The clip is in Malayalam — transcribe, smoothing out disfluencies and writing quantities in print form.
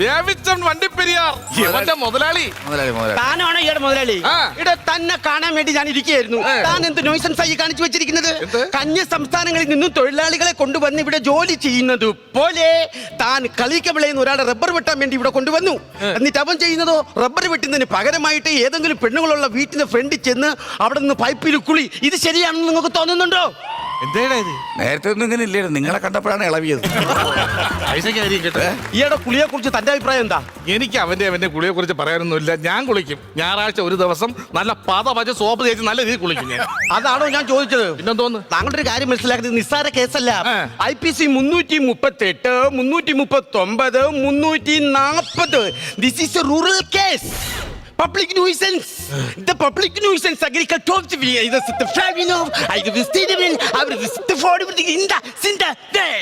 വേവിച്ചൻ വണ്ടിപ്പെരിയാർ ഇവന്റെ മുതലാളി. താനാണോ ഈയുടെ മുതലാളി? ആ. ഇവിടെ തന്നെ കാണാൻ വേണ്ടി ഞാൻ ഇരിക്കുകയായിരുന്നു. താൻ എന്ത് നോയ്സൻസ് ആയി കാണിച്ചു വെച്ചിരിക്കുന്നത്? കന്യ സംസ്ഥാനങ്ങളിൽ നിന്നും തൊഴിലാളികളെ കൊണ്ടുവന്ന് ഇവിടെ ജോലി ചെയ്യുന്നത് പോലെ താൻ കളിക്കവിളയുന്ന ഒരാളെ റബ്ബർ വെട്ടാൻ വേണ്ടി ഇവിടെ കൊണ്ടുവന്നു. എന്നിട്ട് അവൻ ചെയ്യുന്നതോ റബ്ബർ വെട്ടുന്നതിന് പകരമായിട്ട് ഏതെങ്കിലും പെണ്ണുങ്ങളുള്ള വീട്ടിന്റെ ഫ്രണ്ടിൽ ചെന്ന് അവിടെ നിന്ന് പൈപ്പിൽ കുളി. ഇത് ശരിയാണെന്ന് നിങ്ങൾക്ക് തോന്നുന്നുണ്ടോ? എന്തേടാ ഇത്? നേരത്തെ ഒന്നും ഇങ്ങനെ ഇല്ലായിരുന്നു, നിങ്ങളെ കണ്ടപ്പോഴാണ് ഇളവിയത്. ഈയുടെ കുളിയെ കുറിച്ച് തന്റെ അഭിപ്രായം എന്താ? എനിക്ക് അവന്റെ കുളിയെ കുറിച്ച് പറയാനൊന്നുമില്ല. ഞാൻ കുളിക്കും. ഞായറാഴ്ച ഒരു ദിവസം നല്ല പച്ച സോപ്പ് തേച്ച് നല്ല രീതിയിൽ കുളിക്കും ഞാൻ. അതാണോ ഞാൻ ചോദിച്ചത്? പിന്നെന്തോന്ന്? താങ്കളുടെ ഒരു കാര്യം മനസ്സിലാക്കുന്നത് നിസ്സാര കേസല്ല. ആ. IPC 338, 339, 340. This is a rural case. Public nuisance. The public nuisance agriculture is the Flavinov, I give the Stadium, I will visit the Ford, Sinda, there.